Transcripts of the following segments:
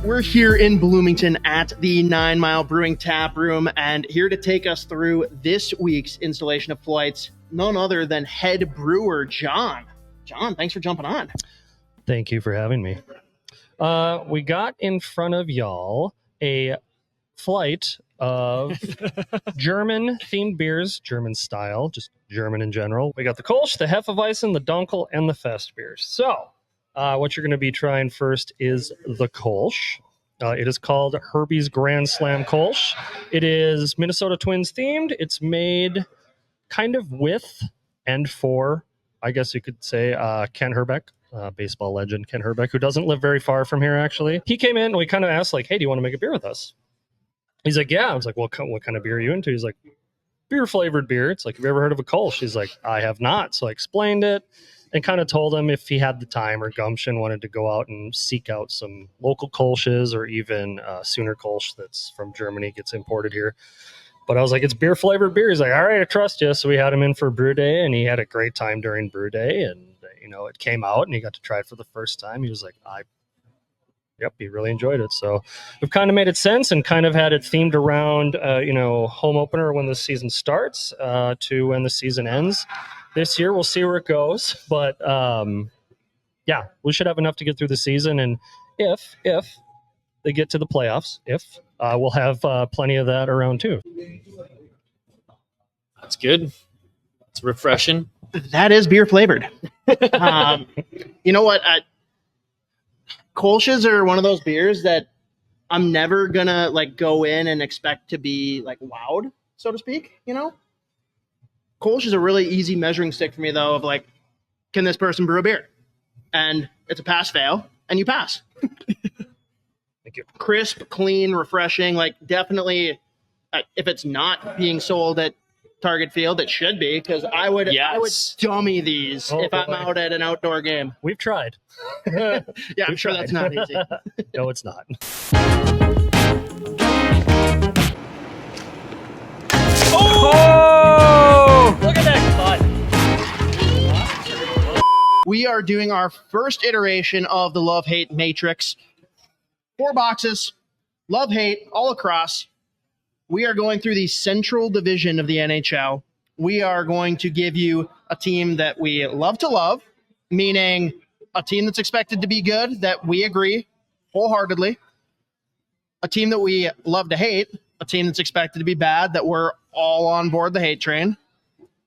We're here in Bloomington at the 9 Mile Brewing Tap Room, and here to take us through this week's installation of flights, none other than head brewer John. John, thanks for jumping on. Thank you for having me. We got in front of y'all a flight of German-themed beers, German style, just German in general. We got the Kolsch, the Hefeweizen, the Dunkel, and the Festbier. So, what you're going to be trying first is the Kolsch. It is called Hrbie's Grand Slam Kolsch. It is Minnesota Twins themed. It's made kind of with and for, I guess you could say, Ken Hrbie, baseball legend Ken Hrbie, who doesn't live very far from here, actually. He came in and we kind of asked, like, hey, do you want to make a beer with us? He's like, yeah. I was like, well, what kind of beer are you into? He's like, beer-flavored beer. It's like, have you ever heard of a Kolsch? He's like, I have not. So I explained it and kind of told him if he had the time or gumption, wanted to go out and seek out some local Kolsches or even Sooner Kolsch that's from Germany, gets imported here. But I was like, it's beer-flavored beer. He's like, all right, I trust you. So we had him in for brew day, and he had a great time during brew day. And, it came out, and he got to try it for the first time. He was like, Yep, he really enjoyed it. So we've kind of made it sense and kind of had it themed around, home opener when the season starts to when the season ends. This year, we'll see where it goes. But, we should have enough to get through the season. And if they get to the playoffs, we'll have plenty of that around too. That's good. It's refreshing. That is beer flavored. You know what? Kolsch's are one of those beers that I'm never gonna go in and expect to be wowed, so to speak. Kolsch is a really easy measuring stick for me, though, of can this person brew a beer? And it's a pass-fail, and you pass. Thank you. Crisp, clean, refreshing. Definitely, if it's not being sold at Target Field, it should be, because I would dummy these if I'm out at an outdoor game. We've tried. Yeah, I'm sure that's not easy. No, it's not. Oh! Look at that cut. We are doing our first iteration of the love-hate matrix. 4 boxes, love-hate, all across. We are going through the Central Division of the NHL. We are going to give you a team that we love to love, meaning a team that's expected to be good, that we agree wholeheartedly. A team that we love to hate, a team that's expected to be bad, that we're all on board the hate train.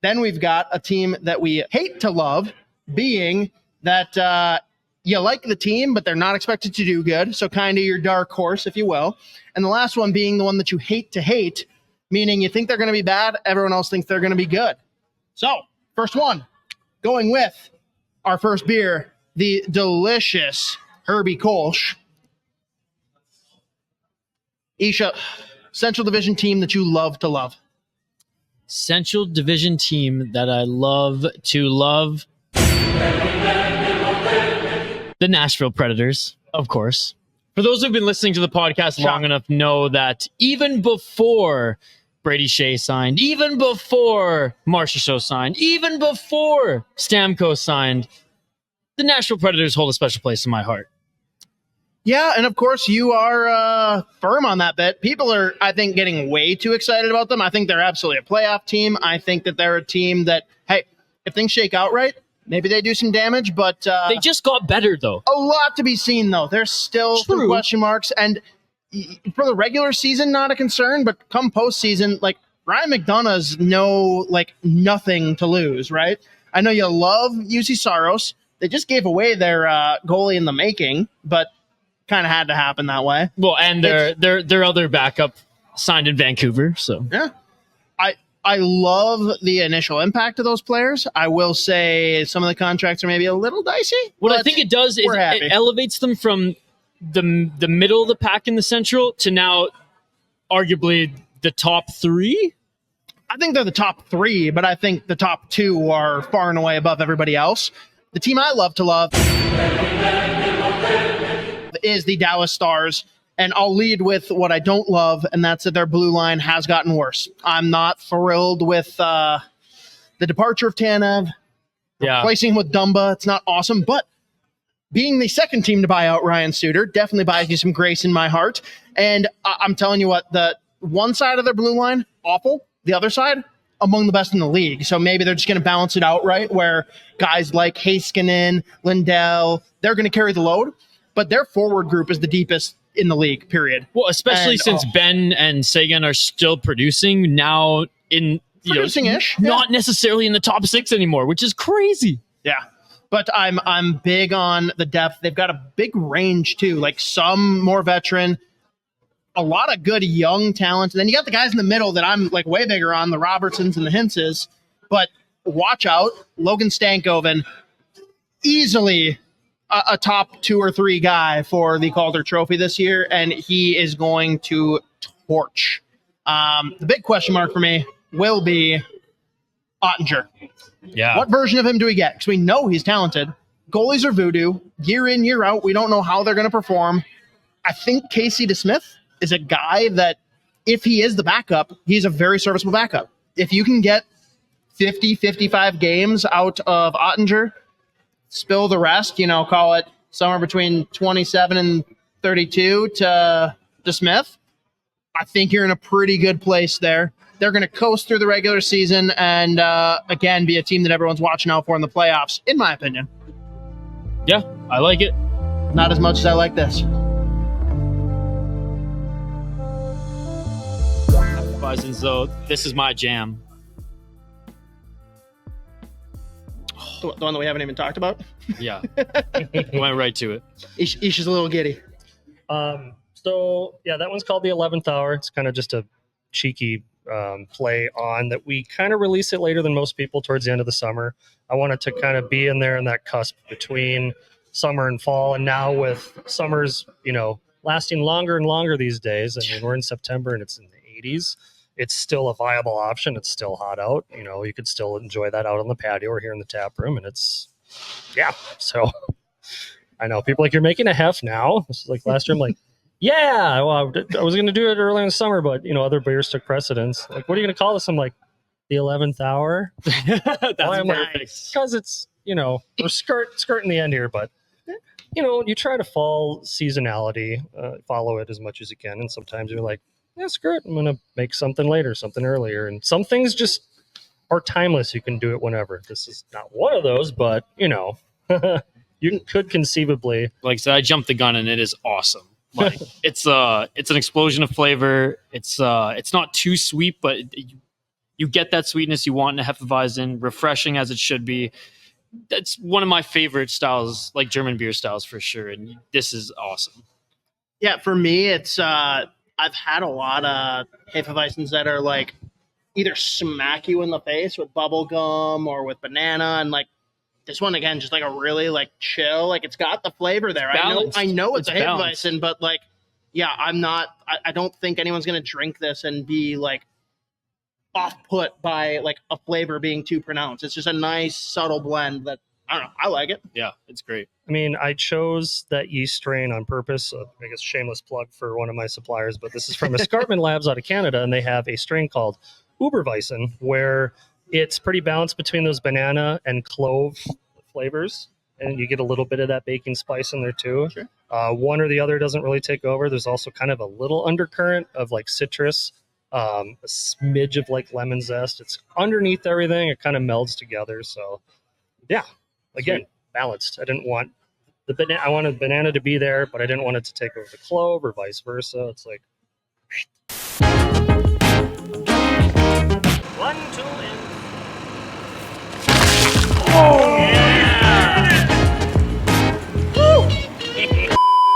Then we've got a team that we hate to love, being that you like the team, but they're not expected to do good. So kind of your dark horse, if you will. And the last one being the one that you hate to hate, meaning you think they're going to be bad, everyone else thinks they're going to be good. So, first one, going with our first beer, the delicious Hrbie Kolsch. Isha, Central Division team that you love to love. Central Division team that I love to love. The Nashville Predators, of course. For those who've been listening to the podcast long enough know that even before Brady Shea signed, even before Marcia Show signed, even before Stamkos signed, the Nashville Predators hold a special place in my heart. Yeah, and of course you are firm on that bet. People are, I think, getting way too excited about them. I think they're absolutely a playoff team. I think that they're a team that, hey, if things shake out right, maybe they do some damage, but they just got better, though. A lot to be seen, though. There's still some question marks, and for the regular season, not a concern, but come postseason, Ryan McDonough's nothing to lose, right? I know you love UC Saros. They just gave away their goalie in the making, but kind of had to happen that way. Well, and their other backup signed in Vancouver, so yeah. I love the initial impact of those players. I will say some of the contracts are maybe a little dicey. What I think it does is it elevates them from the middle of the pack in the Central to now arguably the top 3. I think they're the top 3, but I think the top 2 are far and away above everybody else. The team I love to love is the Dallas Stars. And I'll lead with what I don't love, and that's that their blue line has gotten worse. I'm not thrilled with the departure of Tanev, replacing him with Dumba. It's not awesome, but being the second team to buy out Ryan Suter definitely buys you some grace in my heart. And I'm telling you what, the one side of their blue line, awful. The other side, among the best in the league. So maybe they're just going to balance it out, right? Where guys like Heiskanen, Lindell, they're going to carry the load. But their forward group is the deepest in the league, period. Well, especially since Ben and Sagan are still producing now in producing-ish, not necessarily in the top 6 anymore, which is crazy. Yeah. But I'm big on the depth. They've got a big range too, like some more veteran, a lot of good young talent. And then you got the guys in the middle that I'm like way bigger on, the Robertsons and the Hintzes. But watch out, Logan Stankoven, easily a top 2 or 3 guy for the Calder Trophy this year, and he is going to torch. The big question mark for me will be Ottinger. Yeah. What version of him do we get? Because we know he's talented. Goalies are voodoo. Year in, year out, we don't know how they're going to perform. I think Casey DeSmith is a guy that, if he is the backup, he's a very serviceable backup. If you can get 50, 55 games out of Ottinger, spill the rest, call it somewhere between 27 and 32 to DeSmith, I think you're in a pretty good place there. They're going to coast through the regular season and, again, be a team that everyone's watching out for in the playoffs, in my opinion. Yeah, I like it. Not as much as I like this. Hefeweizens, though, this is my jam. The one that we haven't even talked about? Yeah. Went right to it. Isha's a little giddy. So, yeah, that one's called the 11th Hour. It's kind of just a cheeky play on that. We kind of release it later than most people towards the end of the summer. I wanted to kind of be in there in that cusp between summer and fall. And now with summers, lasting longer and longer these days. I mean, we're in September and it's in the 80s. It's still a viable option. It's still hot out. You could still enjoy that out on the patio or here in the tap room. And so I know people like, you're making a hef now. This is like last year. I'm like, yeah, well, I was going to do it early in the summer, but other beers took precedence. Like, what are you going to call this? I'm like, the 11th hour. That's perfect. Because it's, we're skirting the end here, but you try to fall seasonality, follow it as much as you can. And sometimes you're like, yeah, screw it. I'm going to make something later, something earlier. And some things just are timeless. You can do it whenever. This is not one of those, but you could conceivably. Like I said, I jumped the gun and it is awesome. Like it's an explosion of flavor. It's not too sweet, but you get that sweetness you want in a Hefeweizen, refreshing as it should be. That's one of my favorite styles, like German beer styles for sure. And this is awesome. Yeah, for me, it's I've had a lot of Hefeweizens that are like either smack you in the face with bubble gum or with banana, and like this one again, just like a really like chill, like it's got the flavor there. I know it's a Hefeweizen, but like, yeah, I don't think anyone's gonna drink this and be like off put by like a flavor being too pronounced. It's just a nice subtle blend that I don't know. I like it. Yeah, it's great. I mean, I chose that yeast strain on purpose. I guess shameless plug for one of my suppliers, but this is from Escarpment Labs out of Canada, and they have a strain called Oktoberfest, where it's pretty balanced between those banana and clove flavors, and you get a little bit of that baking spice in there too. Sure. One or the other doesn't really take over. There's also kind of a little undercurrent of like citrus, a smidge of like lemon zest. It's underneath everything. It kind of melds together. So, yeah. Again, balanced. I didn't want I wanted banana to be there, but I didn't want it to take over the clove or vice versa. It's like 1, 2, and oh yeah!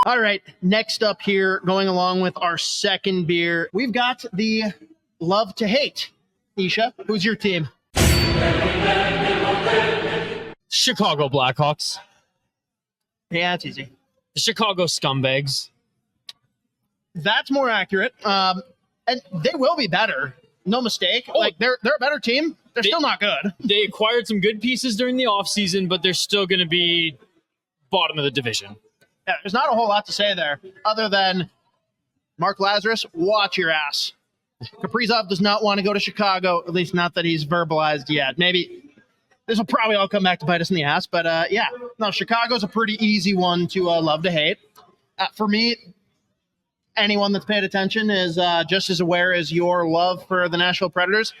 All right, next up here, going along with our second beer, we've got the Love to Hate. Isha, who's your team? Chicago Blackhawks. Yeah, it's easy. The Chicago Scumbags. That's more accurate. And they will be better. No mistake. Oh. Like they're a better team. They're still not good. They acquired some good pieces during the offseason, but they're still going to be bottom of the division. Yeah, there's not a whole lot to say there other than Mark Lazarus, watch your ass. Kaprizov does not want to go to Chicago, at least not that he's verbalized yet. Maybe this will probably all come back to bite us in the ass. But yeah, no, Chicago's a pretty easy one to love to hate. For me, anyone that's paid attention is just as aware as your love for the Nashville Predators.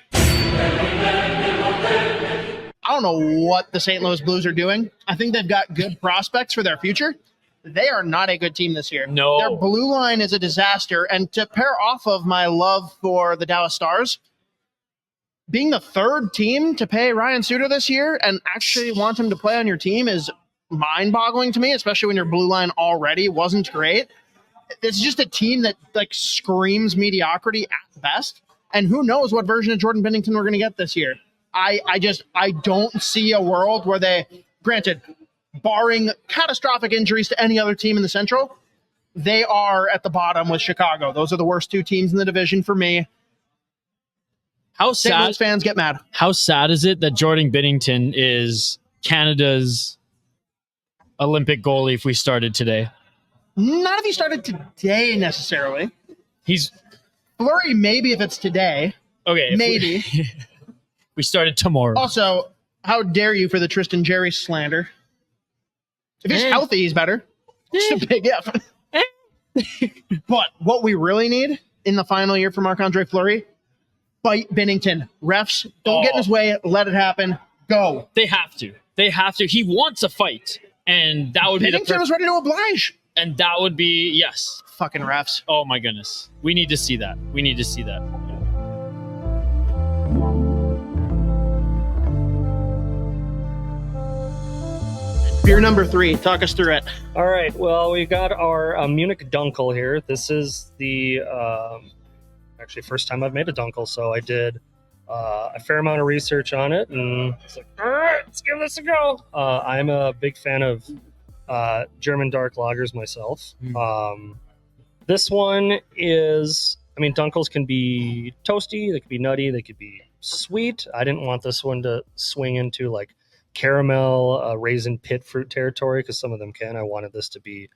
I don't know what the St. Louis Blues are doing. I think they've got good prospects for their future. They are not a good team this year. No. Their blue line is a disaster. And to pair off of my love for the Dallas Stars, being the third team to pay Ryan Suter this year and actually want him to play on your team is mind-boggling to me, especially when your blue line already wasn't great. It's just a team that like screams mediocrity at best. And who knows what version of Jordan Binnington we're going to get this year. I don't see a world where they, granted, barring catastrophic injuries to any other team in the Central, they are at the bottom with Chicago. Those are the worst two teams in the division for me. How St. Louis sad fans get mad. How sad is it that Jordan Binnington is Canada's Olympic goalie if we started today? Not if he started today necessarily. He's Fleury, maybe if it's today. okay. Maybe. We started tomorrow. Also, how dare you for the Tristan Jerry slander? If he's healthy, he's better. Just a big if. But what we really need in the final year for Marc-Andre Fleury, fight Binnington. Refs, don't get in his way. Let it happen. Go. They have to. They have to. He wants a fight, and that would be Binnington was ready to oblige. And that would be yes. Fucking refs. Oh my goodness. We need to see that. We need to see that. Beer number 3. Talk us through it. All right. Well, we got our Munich Dunkel here. This is the actually first time I've made a Dunkel, so I did a fair amount of research on it, and it's like, all right, let's give this a go. I'm a big fan of German dark lagers myself. This one is, I mean, Dunkels can be toasty, they could be nutty, they could be sweet. I didn't want this one to swing into like caramel, raisin pit fruit territory, because some of them can. I wanted this to be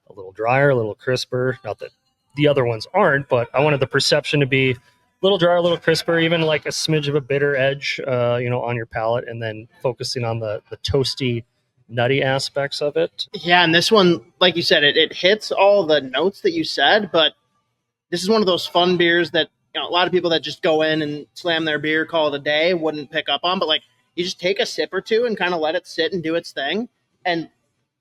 a little drier, a little crisper. Not that the other ones aren't, but I wanted the perception to be a little drier, a little crisper, even like a smidge of a bitter edge, on your palate, and then focusing on the toasty, nutty aspects of it. Yeah, and this one, like you said, it hits all the notes that you said, but this is one of those fun beers that a lot of people that just go in and slam their beer, call it a day, wouldn't pick up on, but like you just take a sip or two and kind of let it sit and do its thing, and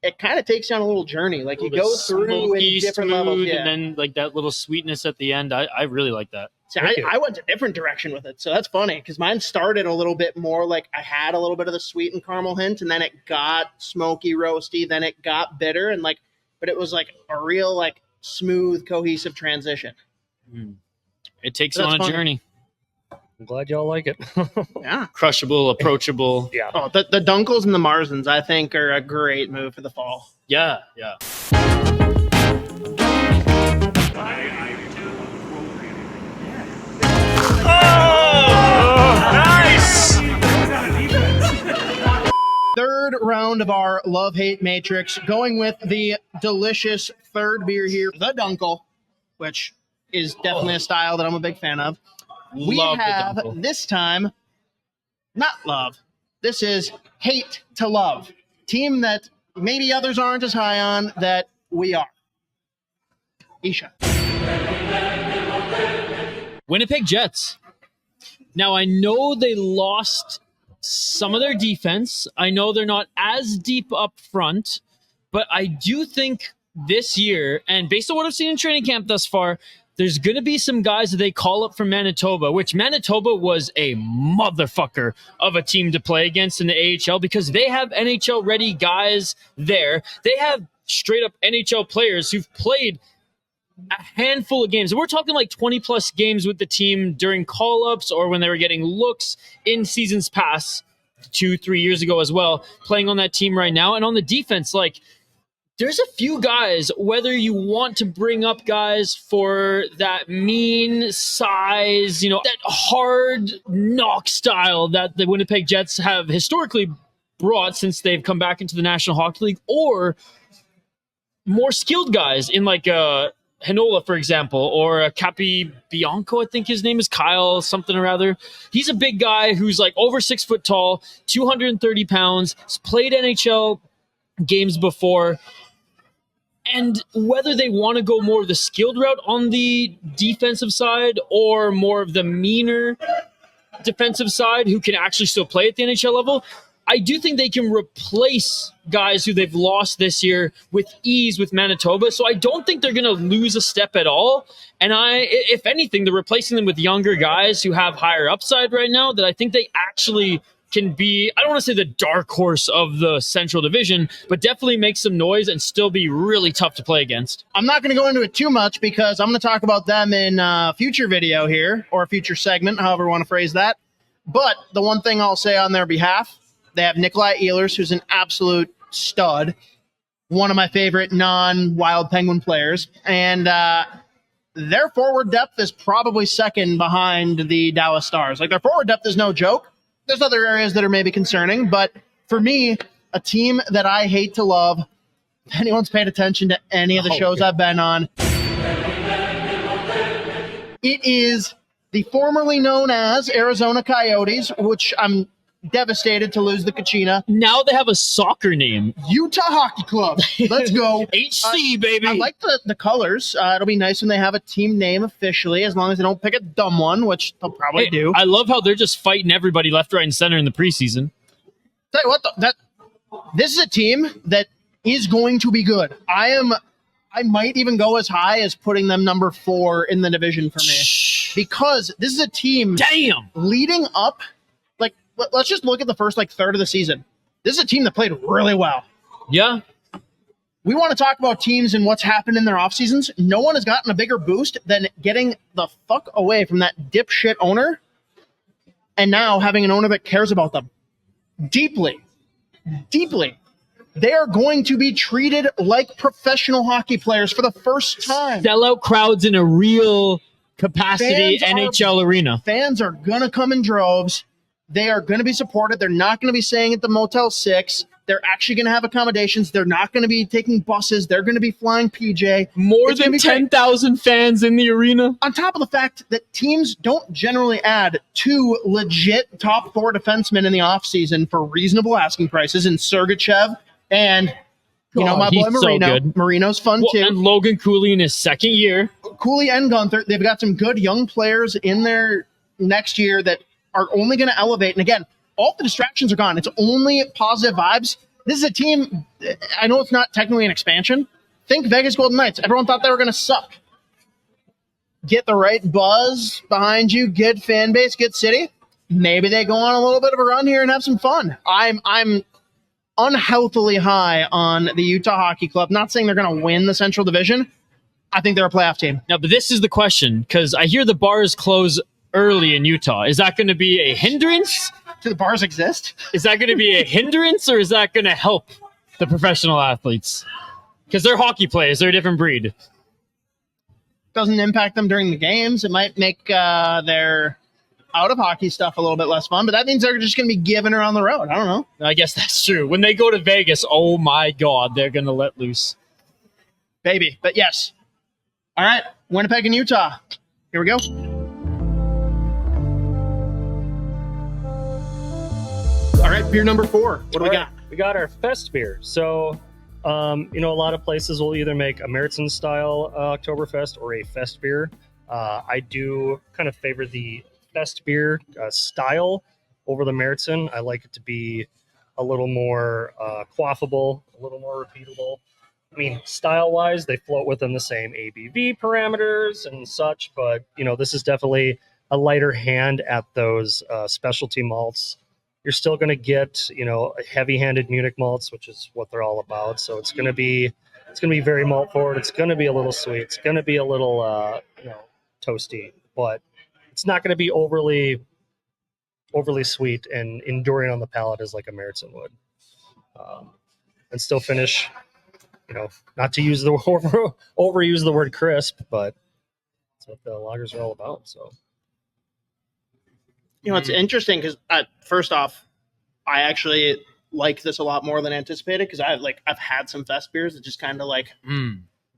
it kind of takes you on a little journey. Like you go through in different levels, yeah. And then like that little sweetness at the end. I really like that. See, I went a different direction with it, so that's funny because mine started a little bit more like I had a little bit of the sweet and caramel hint, and then it got smoky, roasty, then it got bitter, and like, but it was like a real like smooth, cohesive transition. It takes you on a journey. I'm glad y'all like it. Yeah, Crushable, approachable. Yeah. Oh, the Dunkels and the Marzens, I think, are a great move for the fall. Yeah. Nice! Third round of our love-hate matrix, going with the delicious third beer here, the Dunkel, which is definitely a style that I'm a big fan of. We Love the have Dunkel. this time, not love. This is hate to love. Team that maybe others aren't as high on that we are. Isha. Winnipeg Jets. Now, I know they lost some of their defense. I know they're not as deep up front, but I do think this year, and based on what I've seen in training camp thus far, there's going to be some guys that they call up from Manitoba, which Manitoba was a motherfucker of a team to play against in the AHL because they have NHL-ready guys there. They have straight-up NHL players who've played a handful of games. And we're talking like 20-plus games with the team during call-ups or when they were getting looks in seasons past, 2-3 years ago as well, playing on that team right now. And on the defense, like, there's a few guys, whether you want to bring up guys for that mean size, that hard knock style that the Winnipeg Jets have historically brought since they've come back into the National Hockey League, or more skilled guys in like Hinola, for example, or Capi Bianco, I think his name is Kyle, something or other. He's a big guy who's like over 6 foot tall, 230 pounds, has played NHL games before. And whether they want to go more of the skilled route on the defensive side or more of the meaner defensive side who can actually still play at the NHL level, I do think they can replace guys who they've lost this year with ease with Manitoba. So I don't think they're going to lose a step at all. And if anything, they're replacing them with younger guys who have higher upside right now that I think they actually can be, I don't want to say the dark horse of the Central Division, but definitely make some noise and still be really tough to play against. I'm not going to go into it too much because I'm going to talk about them in a future video here, or a future segment, however you want to phrase that. But the one thing I'll say on their behalf, they have Nikolai Ehlers, who's an absolute stud, one of my favorite non-Wild Penguin players. And their forward depth is probably second behind the Dallas Stars. Like, their forward depth is no joke. There's other areas that are maybe concerning, but for me, a team that I hate to love, if anyone's paid attention to any of the shows I've been on, it is the formerly known as Arizona Coyotes, which I'm devastated to lose the Kachina. Now they have a soccer name. Utah Hockey Club. Let's go. HC, baby. I like the colors. It'll be nice when they have a team name officially, as long as they don't pick a dumb one, which they'll probably do. I love how they're just fighting everybody left, right, and center in the preseason. Tell you what, this is a team that is going to be good. I might even go as high as putting them number 4 in the division for me, because this is a team leading up. Like, let's just look at the first third of the season. This is a team that played really well. Yeah. We want to talk about teams and what's happened in their off seasons. No one has gotten a bigger boost than getting the fuck away from that dipshit owner, and now having an owner that cares about them deeply. They are going to be treated like professional hockey players for the first time. Sell out crowds in a real capacity NHL arena. Fans are going to come in droves. They are going to be supported. They're not going to be staying at the Motel 6. They're actually going to have accommodations. They're not going to be taking buses. They're going to be flying PJ. More than 10,000 fans in the arena. On top of the fact that teams don't generally add 2 legit top 4 defensemen in the offseason for reasonable asking prices in Sergachev and, my boy Marino. So Marino's fun too. And Logan Cooley in his second year. Cooley and Gunther, they've got some good young players in there next year that are only going to elevate. And again, all the distractions are gone. It's only positive vibes. This is a team, I know it's not technically an expansion. Think Vegas Golden Knights. Everyone thought they were going to suck. Get the right buzz behind you, good fan base, good city. Maybe they go on a little bit of a run here and have some fun. I'm unhealthily high on the Utah Hockey Club. Not saying they're going to win the Central Division. I think they're a playoff team. Now, but this is the question, because I hear the bars close early in Utah. Is that going to be a hindrance? Do the bars exist? Is that going to be a hindrance, or is that going to help the professional athletes? Because they're hockey players. They're a different breed. Doesn't impact them during the games. It might make their out of hockey stuff a little bit less fun, but that means they're just going to be giving her on the road. I don't know. I guess that's true. When they go to Vegas, oh my God, they're going to let loose. Baby. But yes. All right. Winnipeg and Utah. Here we go. All right. Beer number 4. What do we got? We got our Festbier. So, a lot of places will either make a Märzen style Oktoberfest or a Festbier. I do kind of favor the Festbier style over the Märzen. I like it to be a little more quaffable, a little more repeatable. I mean, style-wise, they float within the same ABV parameters and such, but, this is definitely a lighter hand at those specialty malts. You're still going to get, heavy-handed Munich malts, which is what they're all about. So it's going to be very malt forward. It's going to be a little sweet. It's going to be a little, toasty, but it's not going to be overly sweet and enduring on the palate as like a Märzen would. And still finish, not to use the overuse the word crisp, but that's what the lagers are all about. So. It's interesting because first off, I actually like this a lot more than anticipated because I've had some Fest beers that just kind of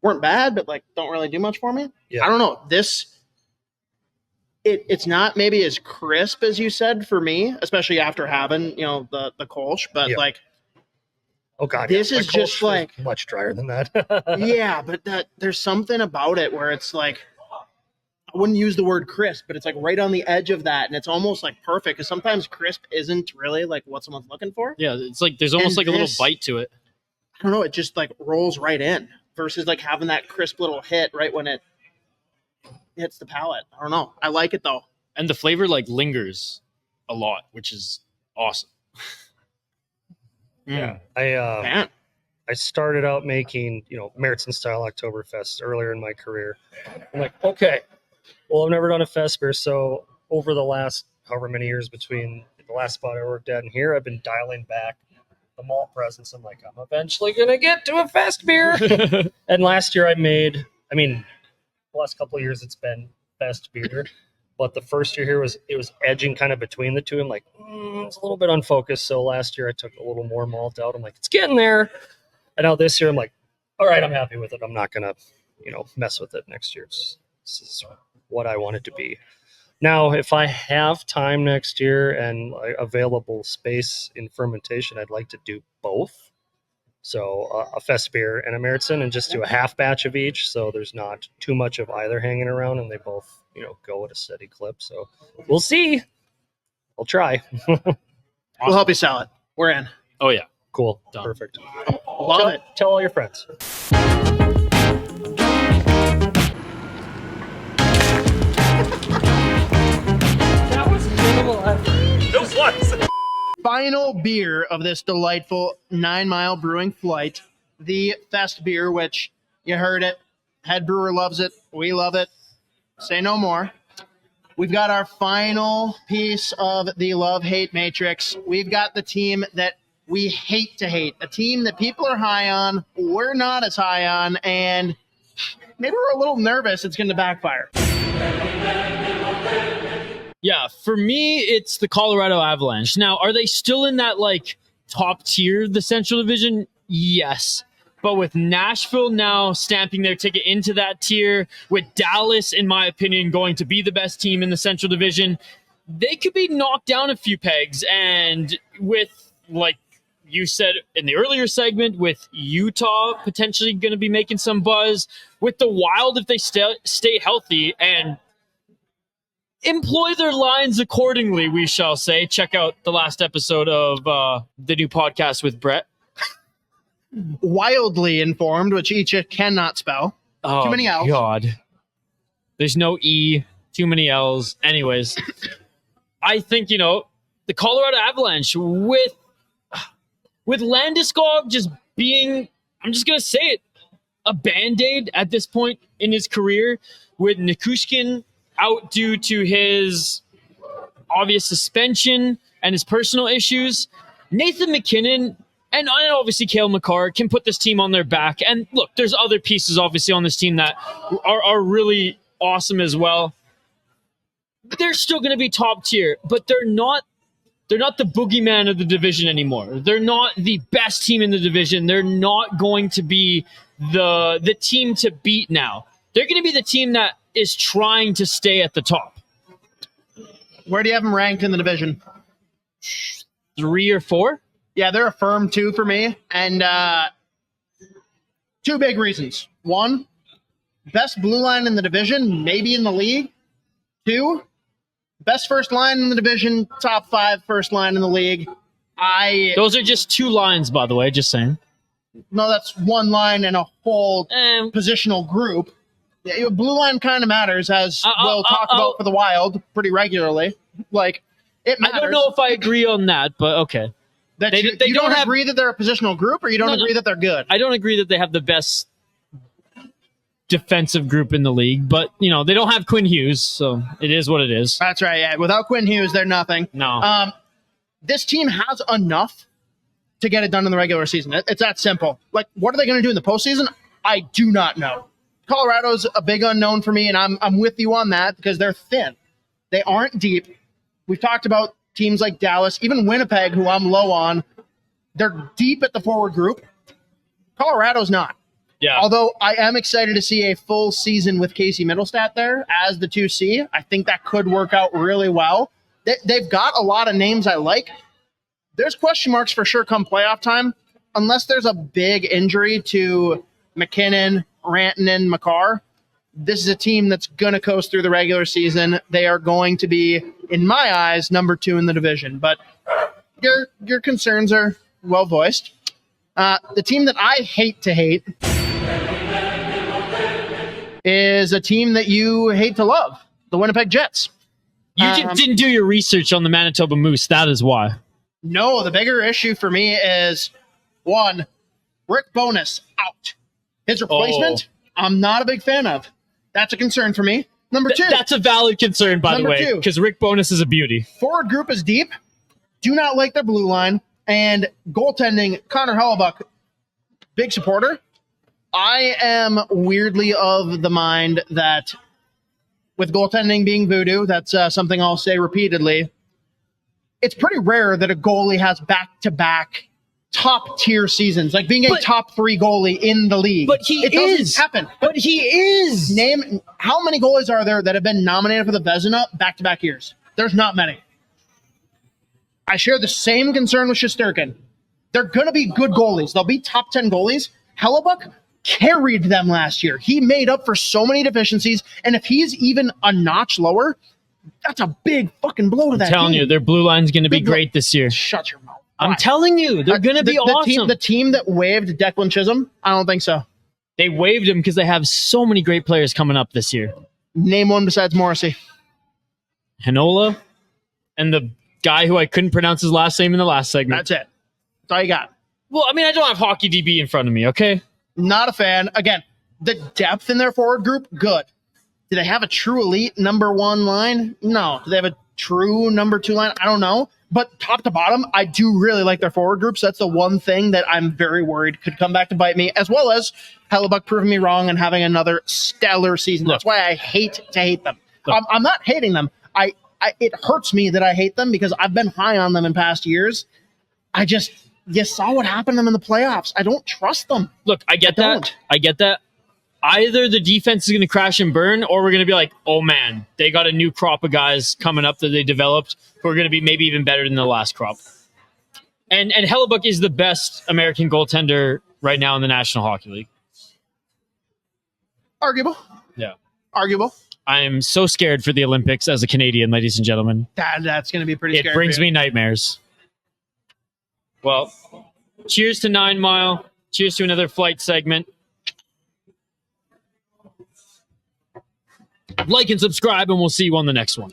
weren't bad, but like don't really do much for me. Yeah. I don't know. It's not maybe as crisp as you said for me, especially after having, the Kolsch, but Yeah. like, Oh God, this yeah. is My just Kolsch is like, much drier than that. yeah, but there's something about it where it's like, I wouldn't use the word crisp, but it's like right on the edge of that. And it's almost like perfect because sometimes crisp isn't really like what someone's looking for. Yeah, it's like there's almost And like a little this- bite to it. I don't know. It just like rolls right in versus like having that crisp little hit right when it hits the palate. I don't know. I like it though. And the flavor like lingers a lot, which is awesome. Yeah. I started out making, Meritzen style Oktoberfest earlier in my career. I'm like, okay, well, I've never done a fest beer. So over the last however many years between the last spot I worked at and here, I've been dialing back the malt presence. I'm like, I'm eventually going to get to a fest beer. And last year the last couple of years it's been fest beer. But the first year here it was edging kind of between the two. I'm like, it's a little bit unfocused. So last year I took a little more malt out. I'm like, it's getting there. And now this year I'm like, all right, I'm happy with it. I'm not gonna, mess with it next year. This is what I want it to be. Now, if I have time next year and available space in fermentation, I'd like to do both. So a fest beer and a Meritzen, and just do a half batch of each. So there's not too much of either hanging around, and they both, go at a steady clip. So we'll see. I'll try. We'll help you sell it. We're in. Oh yeah. Cool. Done. Perfect. Love it. Tell all your friends. That was minimal effort. It was. Final beer of this delightful 9 Mile Brewing flight, the Fest beer, which you heard it. Head Brewer loves it. We love it. Say no more. We've got our final piece of the love-hate matrix. We've got the team that we hate to hate, a team that people are high on, we're not as high on, and maybe we're a little nervous it's going to backfire. Yeah, for me, it's the Colorado Avalanche. Now, are they still in that like top tier, the Central Division? Yes. But with Nashville now stamping their ticket into that tier, with Dallas, in my opinion, going to be the best team in the Central Division, they could be knocked down a few pegs. And with, like you said in the earlier segment, with Utah potentially going to be making some buzz, with the Wild, if they stay healthy and employ their lines accordingly, we shall say. Check out the last episode of the new podcast with Brett. Wildly informed, which Isha cannot spell. Oh, Too many L's. God. There's no E, too many L's. Anyways, I think, the Colorado Avalanche with Landeskog just being, I'm just going to say it, a Band-Aid at this point in his career, with Nikushkin out due to his obvious suspension and his personal issues. Nathan McKinnon and obviously Cale Makar can put this team on their back. And look, there's other pieces obviously on this team that are really awesome as well. They're still going to be top tier, but they're not the boogeyman of the division anymore. They're not the best team in the division. They're not going to be the team to beat now. They're going to be the team that is trying to stay at the top. Where do you have them ranked in the division? 3 or 4? Yeah, they're a firm 2 for me. And 2 big reasons. 1, best blue line in the division, maybe in the league. 2, best first line in the division, top 5 first line in the league. Those are just 2 lines, by the way, just saying. No, that's 1 line and a whole positional group. Yeah, blue line kind of matters, as we'll talk about for the Wild pretty regularly. Like, it matters. I don't know if I agree on that, but okay. That They you don't don't have- agree that they're a positional group, or you don't agree that they're good? I don't agree that they have the best defensive group in the league, but, they don't have Quinn Hughes, so it is what it is. That's right, yeah. Without Quinn Hughes, they're nothing. No. This team has enough to get it done in the regular season. It's that simple. Like, what are they going to do in the postseason? I do not know. Colorado's a big unknown for me, and I'm with you on that because they're thin. They aren't deep. We've talked about teams like Dallas, even Winnipeg, who I'm low on. They're deep at the forward group. Colorado's not. Yeah. Although I am excited to see a full season with Casey Middlestat there as the 2C. I think that could work out really well. They've got a lot of names I like. There's question marks for sure come playoff time, unless there's a big injury to McKinnon, Rantanen, Makar. This is a team that's going to coast through the regular season. They are going to be, in my eyes, number 2 in the division. But your concerns are well voiced. The team that I hate to hate is a team that you hate to love, the Winnipeg Jets. You didn't do your research on the Manitoba Moose. That is why. No, the bigger issue for me is, one, Rick Bowness out. His replacement, I'm not a big fan of. That's a concern for me. Number 2. That's a valid concern, by the Number way, 2. because Rick Bowness is a beauty. Forward group is deep. Do not like their blue line. And goaltending, Connor Hellebuck, big supporter. I am weirdly of the mind that with goaltending being voodoo, that's something I'll say repeatedly. It's pretty rare that a goalie has back-to-back top-tier seasons, like being a top 3 goalie in the league. But it doesn't happen. But he is. Name how many goalies are there that have been nominated for the Vezina back-to-back years? There's not many. I share the same concern with Shesterkin. They're going to be good goalies. They'll be top 10 goalies. Hellebuck carried them last year. He made up for so many deficiencies, and if he's even a notch lower, that's a big fucking blow to that team. I'm telling you, their blue line's going to be great this year. Shut your mouth. I'm telling you, they're going to be awesome. The team that waived Declan Chisholm, I don't think so. They waived him because they have so many great players coming up this year. Name one besides Morrissey. Hanola and the guy who I couldn't pronounce his last name in the last segment. That's it. That's all you got. Well, I mean, I don't have Hockey DB in front of me, okay? Not a fan. Again, the depth in their forward group, good. Do they have a true elite number 1 line? No. Do they have a true number 2 line? I don't know. But top to bottom, I do really like their forward groups. That's the one thing that I'm very worried could come back to bite me, as well as Hellebuck proving me wrong and having another stellar season. That's why I hate to hate them. I'm not hating them. It hurts me that I hate them because I've been high on them in past years. You saw what happened to them in the playoffs. I don't trust them. Look, I get that. Either the defense is going to crash and burn, or we're going to be like, oh man, they got a new crop of guys coming up that they developed who are going to be maybe even better than the last crop. And Hellebuck is the best American goaltender right now in the National Hockey League. Arguable. Yeah. Arguable. I'm so scared for the Olympics as a Canadian, ladies and gentlemen. That's going to be pretty scary. It brings me nightmares. Well, cheers to 9 Mile. Cheers to another flight segment. Like and subscribe, and we'll see you on the next one.